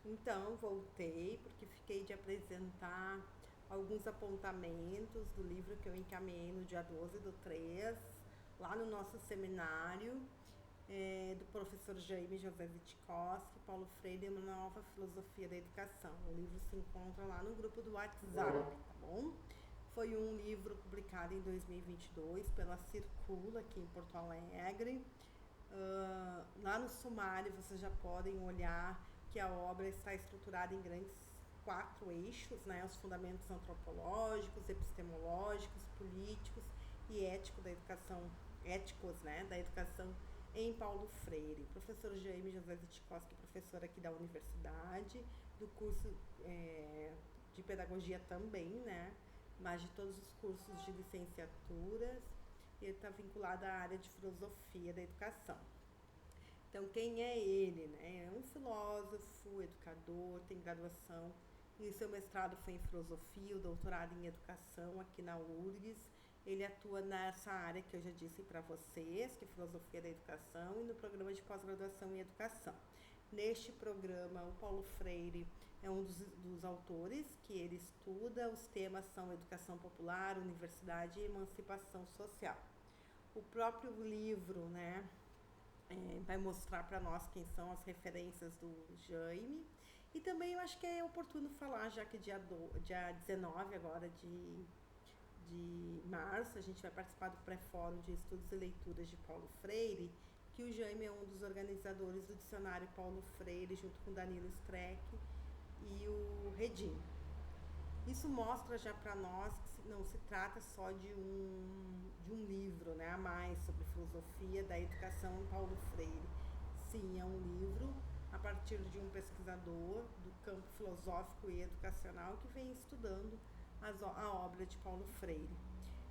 Então, voltei porque fiquei de apresentar alguns apontamentos do livro que eu encaminhei no dia 12 do 3, lá no nosso seminário, do professor Jaime José Wittkowski, Paulo Freire e uma nova filosofia da educação. O livro se encontra lá no grupo do WhatsApp, tá bom? Foi um livro publicado em 2022 pela Circula, aqui em Porto Alegre. Lá no sumário vocês já podem olhar que a obra está estruturada em grandes 4 eixos, né? Os fundamentos antropológicos, epistemológicos, políticos e éticos da educação em Paulo Freire. Professor Jaime José Wittkowski, professor aqui da universidade, do curso de pedagogia também, né? Mas de todos os cursos de licenciaturas, e ele está vinculado à área de filosofia da educação. Então, quem é ele? Né? É um filósofo, educador, tem graduação e seu mestrado foi em filosofia, o doutorado em educação aqui na URGS. Ele atua nessa área que eu já disse para vocês, que é filosofia da educação, e no programa de pós-graduação em educação. Neste programa, o Paulo Freire é um dos autores que ele estuda. Os temas são educação popular, universidade e emancipação social. O próprio livro, né, vai mostrar para nós quem são as referências do Jaime. E também eu acho que é oportuno falar, já que dia 19 agora de março, a gente vai participar do pré-fórum de estudos e leituras de Paulo Freire, que o Jaime é um dos organizadores do dicionário Paulo Freire, junto com Danilo Streck e o Redim. Isso mostra já para nós que não se trata só de um livro, né, a mais sobre filosofia da educação em Paulo Freire. Sim, é um livro a partir de um pesquisador do campo filosófico e educacional que vem estudando a obra de Paulo Freire.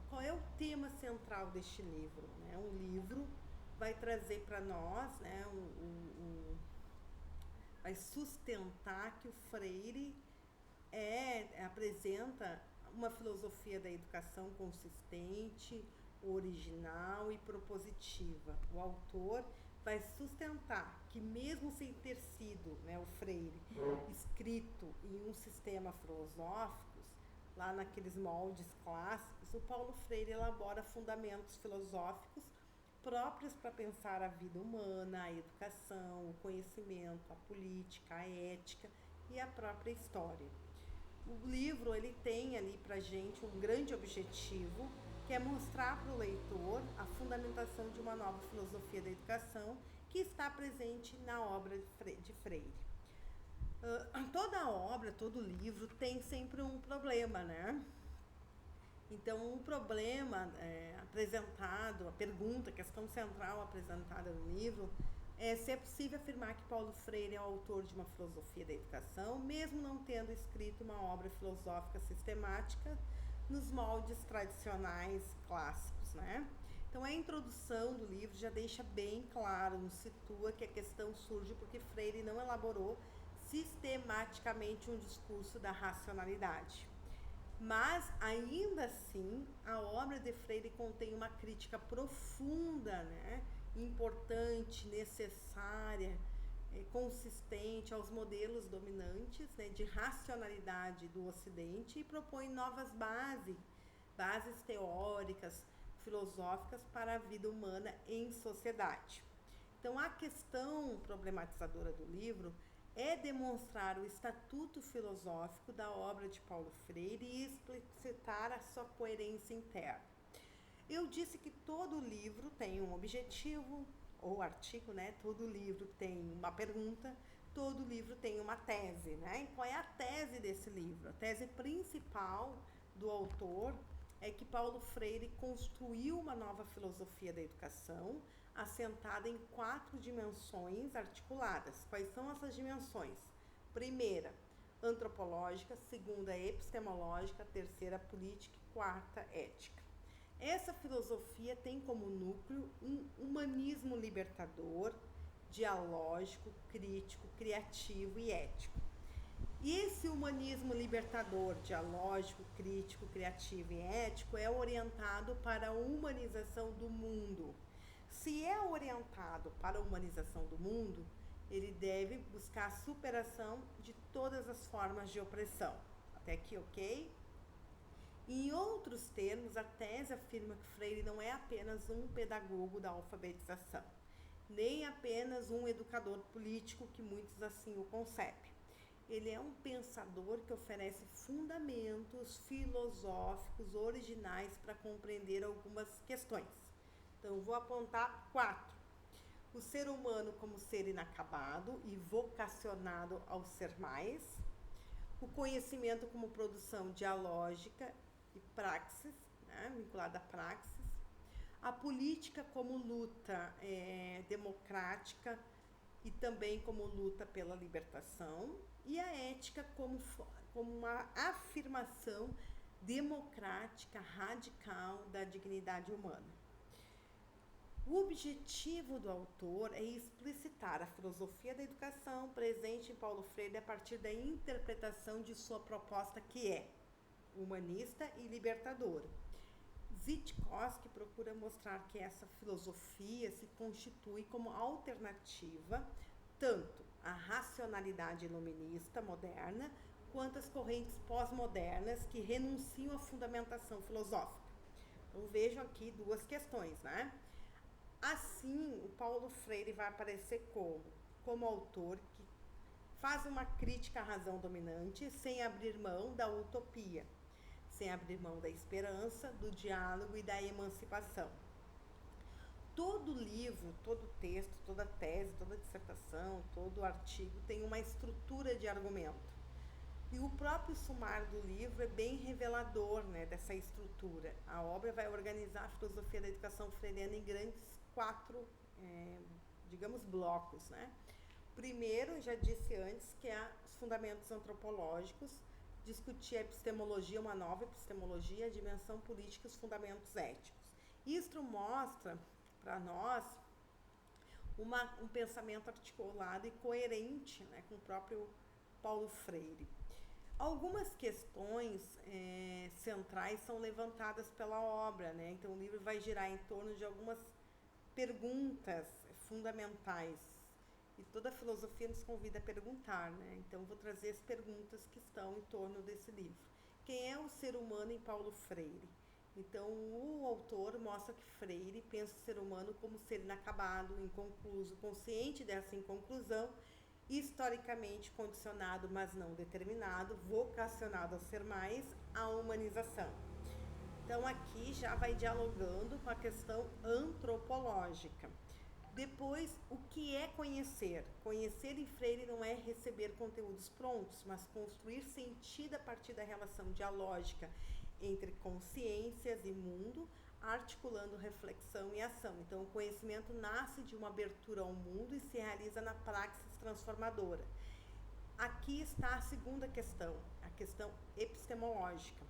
Qual é o tema central deste livro? Né? Um livro vai trazer para nós, né, vai sustentar que o Freire apresenta uma filosofia da educação consistente, original e propositiva. O autor vai sustentar que, mesmo sem ter sido, né, o Freire escrito em um sistema filosófico, lá naqueles moldes clássicos, o Paulo Freire elabora fundamentos filosóficos próprios para pensar a vida humana, a educação, o conhecimento, a política, a ética e a própria história. O livro ele tem ali para a gente um grande objetivo, que é mostrar para o leitor a fundamentação de uma nova filosofia da educação que está presente na obra de Freire. Toda obra, todo livro tem sempre um problema, né? Então, o problema apresentado, a pergunta, a questão central apresentada no livro é se é possível afirmar que Paulo Freire é o autor de uma filosofia da educação, mesmo não tendo escrito uma obra filosófica sistemática nos moldes tradicionais clássicos, né? Então, a introdução do livro já deixa bem claro, nos situa que a questão surge porque Freire não elaborou sistematicamente um discurso da racionalidade. Mas, ainda assim, a obra de Freire contém uma crítica profunda, né? Importante, necessária, consistente aos modelos dominantes, né, de racionalidade do Ocidente, e propõe novas bases teóricas, filosóficas para a vida humana em sociedade. Então, a questão problematizadora do livro é demonstrar o estatuto filosófico da obra de Paulo Freire e explicitar a sua coerência interna. Eu disse que todo livro tem um objetivo, ou artigo, né? Todo livro tem uma pergunta, todo livro tem uma tese, né? E qual é a tese desse livro? A tese principal do autor é que Paulo Freire construiu uma nova filosofia da educação, assentada em 4 dimensões articuladas. Quais são essas dimensões? Primeira, antropológica; segunda, epistemológica; terceira, política; e quarta, ética. Essa filosofia tem como núcleo um humanismo libertador, dialógico, crítico, criativo e ético. E esse humanismo libertador, dialógico, crítico, criativo e ético é orientado para a humanização do mundo. Se é orientado para a humanização do mundo, Ele deve buscar a superação de todas as formas de opressão. Até aqui, ok? Em outros termos, a tese afirma que Freire não é apenas um pedagogo da alfabetização, nem apenas um educador político, que muitos assim o concebem. Ele é um pensador que oferece fundamentos filosóficos originais para compreender algumas questões. Então, vou apontar 4. O ser humano como ser inacabado e vocacionado ao ser mais. O conhecimento como produção dialógica e praxis, né, vinculada à praxis. A política como luta democrática e também como luta pela libertação. E a ética como uma afirmação democrática radical da dignidade humana. O objetivo do autor é explicitar a filosofia da educação presente em Paulo Freire a partir da interpretação de sua proposta, que é humanista e libertadora. Zitkovsky procura mostrar que essa filosofia se constitui como alternativa tanto à racionalidade iluminista moderna quanto às correntes pós-modernas que renunciam à fundamentação filosófica. Então, vejam aqui duas questões, né? Assim, o Paulo Freire vai aparecer como autor que faz uma crítica à razão dominante sem abrir mão da utopia, sem abrir mão da esperança, do diálogo e da emancipação. Todo livro, todo texto, toda tese, toda dissertação, todo artigo tem uma estrutura de argumento. E o próprio sumário do livro é bem revelador, né, dessa estrutura. A obra vai organizar a filosofia da educação freiriana em grandes 4, digamos, blocos, né? Primeiro, já disse antes, que é os fundamentos antropológicos, discutir a epistemologia, uma nova epistemologia, a dimensão política e os fundamentos éticos. Isto mostra para nós um pensamento articulado e coerente, né, com o próprio Paulo Freire. Algumas questões centrais são levantadas pela obra, né? Então, o livro vai girar em torno de algumas perguntas fundamentais. E toda a filosofia nos convida a perguntar, né? Então, vou trazer as perguntas que estão em torno desse livro. Quem é o ser humano em Paulo Freire? Então, o autor mostra que Freire pensa o ser humano como ser inacabado, inconcluso, consciente dessa inconclusão, historicamente condicionado, mas não determinado, vocacionado a ser mais, a humanização. Então, aqui já vai dialogando com a questão antropológica. Depois, o que é conhecer? Conhecer em Freire não é receber conteúdos prontos, mas construir sentido a partir da relação dialógica entre consciências e mundo, articulando reflexão e ação. Então, o conhecimento nasce de uma abertura ao mundo e se realiza na praxis transformadora. Aqui está a segunda questão, a questão epistemológica.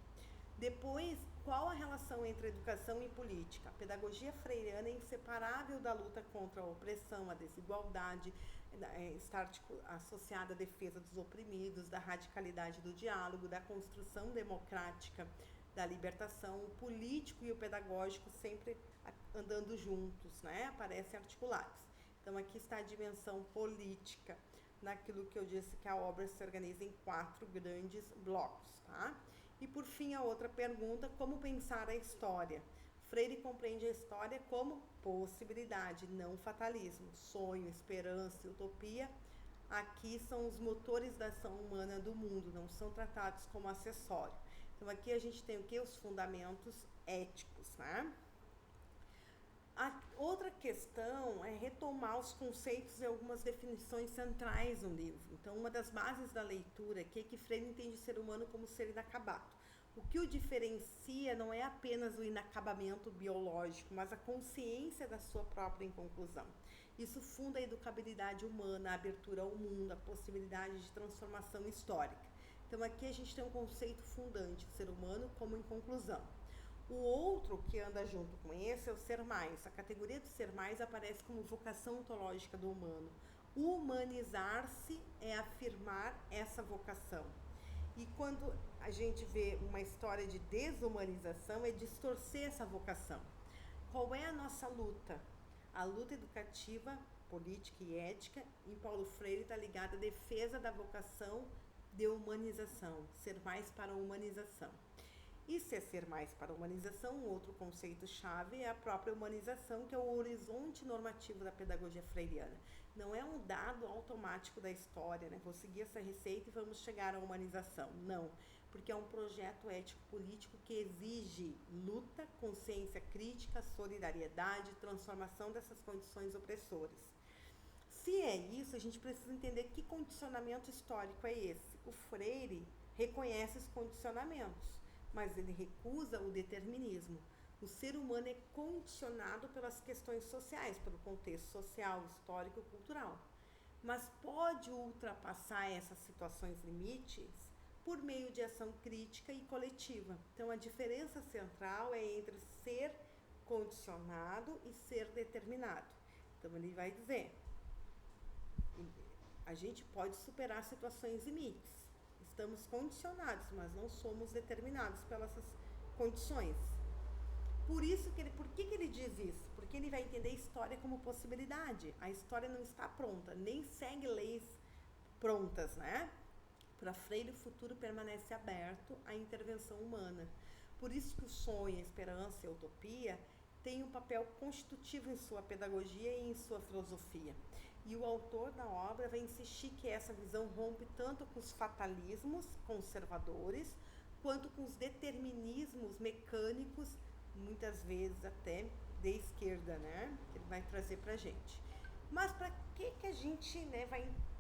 Depois, qual a relação entre educação e política? A pedagogia freiriana é inseparável da luta contra a opressão, a desigualdade, está associada à defesa dos oprimidos, da radicalidade do diálogo, da construção democrática, da libertação. O político e o pedagógico sempre andando juntos, né? Aparecem articulados. Então, aqui está a dimensão política, naquilo que eu disse que a obra se organiza em 4 grandes blocos, tá? E, por fim, a outra pergunta, como pensar a história? Freire compreende a história como possibilidade, não fatalismo. Sonho, esperança e utopia, aqui são os motores da ação humana do mundo, não são tratados como acessório. Então, aqui a gente tem o quê? Os fundamentos éticos, né? A outra questão é retomar os conceitos e algumas definições centrais no livro. Então, uma das bases da leitura aqui é que Freire entende o ser humano como ser inacabado. O que o diferencia não é apenas o inacabamento biológico, mas a consciência da sua própria inconclusão. Isso funda a educabilidade humana, a abertura ao mundo, a possibilidade de transformação histórica. Então, aqui a gente tem um conceito fundante, o ser humano como inconclusão. O outro que anda junto com esse é o ser mais. A categoria do ser mais aparece como vocação ontológica do humano. Humanizar-se é afirmar essa vocação. E quando a gente vê uma história de desumanização, é distorcer essa vocação. Qual é a nossa luta? A luta educativa política e ética. Em Paulo Freire está ligada à defesa da vocação de humanização, ser mais para a humanização. E se é ser mais para a humanização, um outro conceito-chave é a própria humanização, que é o horizonte normativo da pedagogia freiriana. Não é um dado automático da história, né? Vou seguir essa receita e vamos chegar à humanização. Não, porque é um projeto ético-político que exige luta, consciência crítica, solidariedade, transformação dessas condições opressoras. Se é isso, a gente precisa entender que condicionamento histórico é esse. O Freire reconhece os condicionamentos, mas ele recusa o determinismo. O ser humano é condicionado pelas questões sociais, pelo contexto social, histórico e cultural. Mas pode ultrapassar essas situações limites por meio de ação crítica e coletiva. Então, a diferença central é entre ser condicionado e ser determinado. Então, ele vai dizer, a gente pode superar situações limites. Estamos condicionados, mas não somos determinados pelas condições. Por que ele diz isso? Porque ele vai entender a história como possibilidade. A história não está pronta, nem segue leis prontas, né? Para Freire, o futuro permanece aberto à intervenção humana. Por isso que o sonho, a esperança e a utopia têm um papel constitutivo em sua pedagogia e em sua filosofia. E o autor da obra vai insistir que essa visão rompe tanto com os fatalismos conservadores, quanto com os determinismos mecânicos, muitas vezes até de esquerda, né? Que ele vai trazer pra gente. Mas para que a gente, né,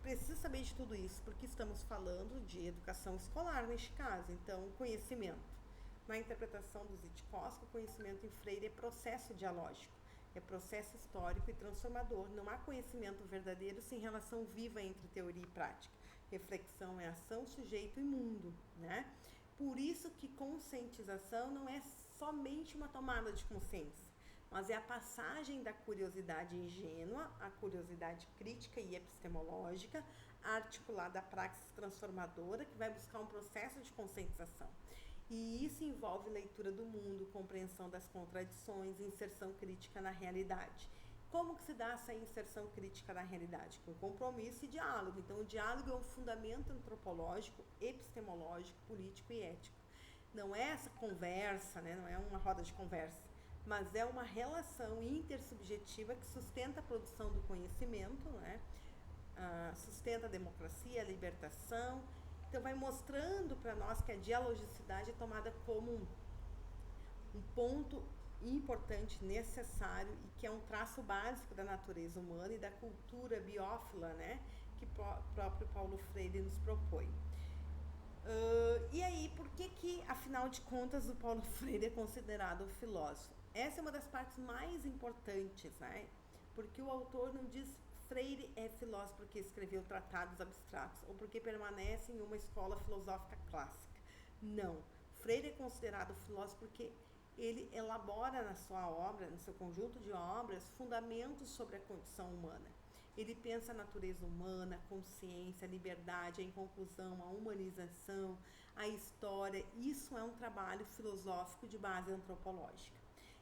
precisa saber de tudo isso? Porque estamos falando de educação escolar neste caso, então conhecimento. Na interpretação do Zittkowski, o conhecimento em Freire é processo dialógico, é processo histórico e transformador. Não há conhecimento verdadeiro sem relação viva entre teoria e prática. Reflexão é ação, sujeito e mundo, né? Por isso que conscientização não é somente uma tomada de consciência, mas é a passagem da curiosidade ingênua à curiosidade crítica e epistemológica, articulada à praxis transformadora, que vai buscar um processo de conscientização. E isso envolve leitura do mundo, compreensão das contradições, inserção crítica na realidade. Como que se dá essa inserção crítica na realidade? Com compromisso e diálogo. Então, o diálogo é um fundamento antropológico, epistemológico, político e ético. Não é essa conversa, né? Não é uma roda de conversa, mas é uma relação intersubjetiva que sustenta a produção do conhecimento, né? Sustenta a democracia, a libertação. Então, vai mostrando para nós que a dialogicidade é tomada como um ponto importante, necessário, e que é um traço básico da natureza humana e da cultura biófila, né? Que o próprio Paulo Freire nos propõe. E aí, por que, afinal de contas, o Paulo Freire é considerado um filósofo? Essa é uma das partes mais importantes, né? Porque o autor não diz Freire é filósofo porque escreveu tratados abstratos ou porque permanece em uma escola filosófica clássica. Não. Freire é considerado filósofo porque ele elabora na sua obra, no seu conjunto de obras, fundamentos sobre a condição humana. Ele pensa a natureza humana, a consciência, a liberdade, a inconclusão, a humanização, a história. Isso é um trabalho filosófico de base antropológica.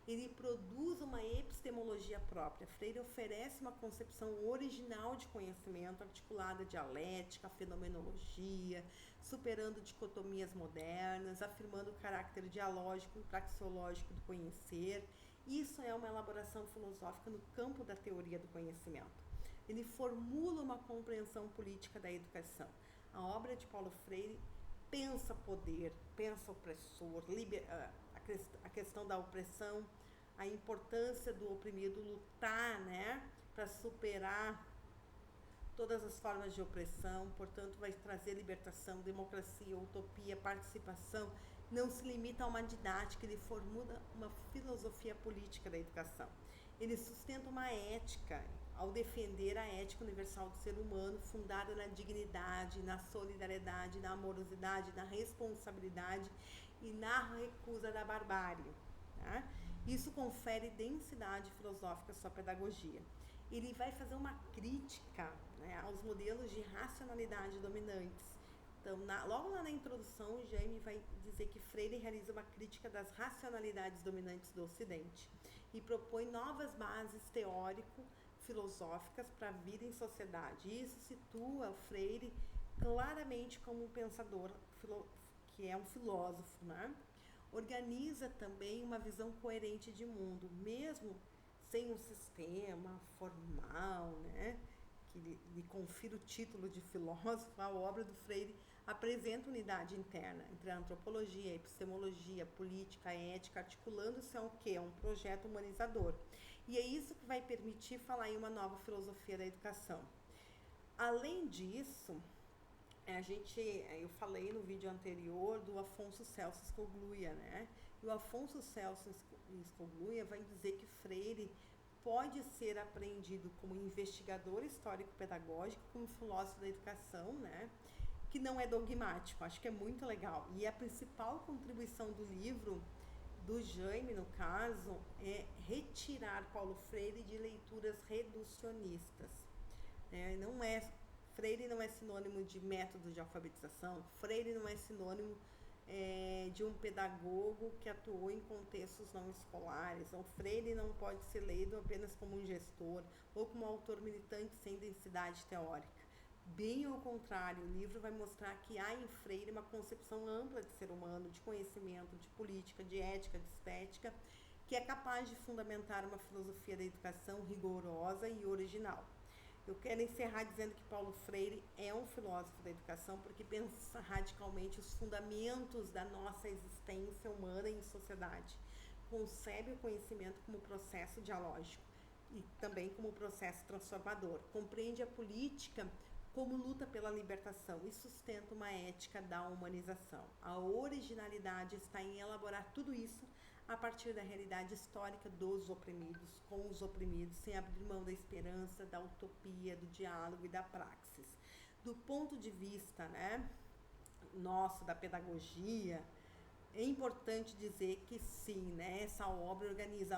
Ele produz uma epistemologia própria. Freire oferece uma concepção original de conhecimento, articulada à dialética, à fenomenologia, superando dicotomias modernas, afirmando o caráter dialógico e praxeológico do conhecer. Isso é uma elaboração filosófica no campo da teoria do conhecimento. Ele formula uma compreensão política da educação. A obra de Paulo Freire pensa poder, pensa opressor, a questão da opressão, a importância do oprimido lutar, né, para superar todas as formas de opressão, portanto, vai trazer libertação, democracia, utopia, participação. Não se limita a uma didática, ele formula uma filosofia política da educação. Ele sustenta uma ética, ao defender a ética universal do ser humano, fundada na dignidade, na solidariedade, na amorosidade, na responsabilidade e na recusa da barbárie. Tá? Isso confere densidade filosófica à sua pedagogia. Ele vai fazer uma crítica, né, aos modelos de racionalidade dominantes. Então, logo lá na introdução, o Jaime vai dizer que Freire realiza uma crítica das racionalidades dominantes do Ocidente e propõe novas bases filosóficas para a vida em sociedade. E isso situa o Freire claramente como um pensador, que é um filósofo, né? Organiza também uma visão coerente de mundo, mesmo sem um sistema formal, né, que lhe confira o título de filósofo. A obra do Freire apresenta unidade interna entre a antropologia, a epistemologia, a política, a ética, articulando-se a um quê? A um projeto humanizador. E é isso que vai permitir falar em uma nova filosofia da educação. Além disso, eu falei no vídeo anterior do Afonso Celso Escogluia, né? E o Afonso Celso Escogluia vai dizer que Freire pode ser apreendido como investigador histórico-pedagógico, como filósofo da educação, né? Que não é dogmático. Acho que é muito legal. E a principal contribuição do livro, do Jaime, no caso, é retirar Paulo Freire de leituras reducionistas. Freire não é sinônimo de método de alfabetização. Freire não é sinônimo de um pedagogo que atuou em contextos não escolares. Ou Freire não pode ser lido apenas como um gestor ou como um autor militante sem densidade teórica. Bem ao contrário, o livro vai mostrar que há em Freire uma concepção ampla de ser humano, de conhecimento, de política, de ética, de estética, que é capaz de fundamentar uma filosofia da educação rigorosa e original. Eu quero encerrar dizendo que Paulo Freire é um filósofo da educação porque pensa radicalmente os fundamentos da nossa existência humana em sociedade. Concebe o conhecimento como processo dialógico e também como processo transformador. Compreende a política como luta pela libertação e sustenta uma ética da humanização. A originalidade está em elaborar tudo isso a partir da realidade histórica dos oprimidos, com os oprimidos, sem abrir mão da esperança, da utopia, do diálogo e da praxis. Do ponto de vista, né, nosso, da pedagogia, é importante dizer que sim, né, essa obra organiza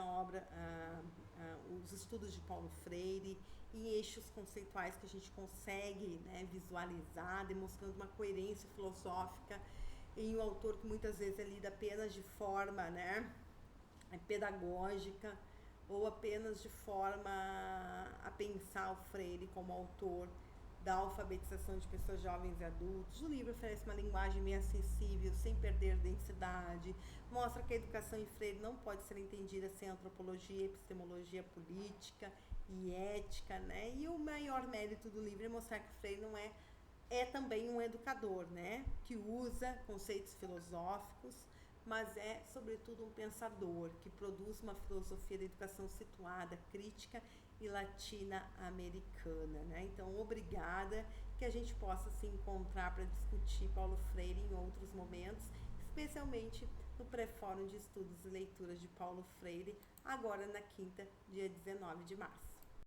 os estudos de Paulo Freire em eixos conceituais que a gente consegue, né, visualizar, demonstrando uma coerência filosófica em um autor que muitas vezes é lido apenas de forma, né, pedagógica ou apenas de forma a pensar o Freire como autor da alfabetização de pessoas jovens e adultos. O livro oferece uma linguagem meio acessível, sem perder densidade, mostra que a educação em Freire não pode ser entendida sem antropologia, epistemologia política e ética, né? E o maior mérito do livro é mostrar que Freire não é também um educador, né? Que usa conceitos filosóficos, mas é, sobretudo, um pensador que produz uma filosofia da educação situada, crítica e latino-americana, né? Então, obrigada, que a gente possa se encontrar para discutir Paulo Freire em outros momentos, especialmente no pré-fórum de estudos e leituras de Paulo Freire, agora na quinta, dia 19 de março.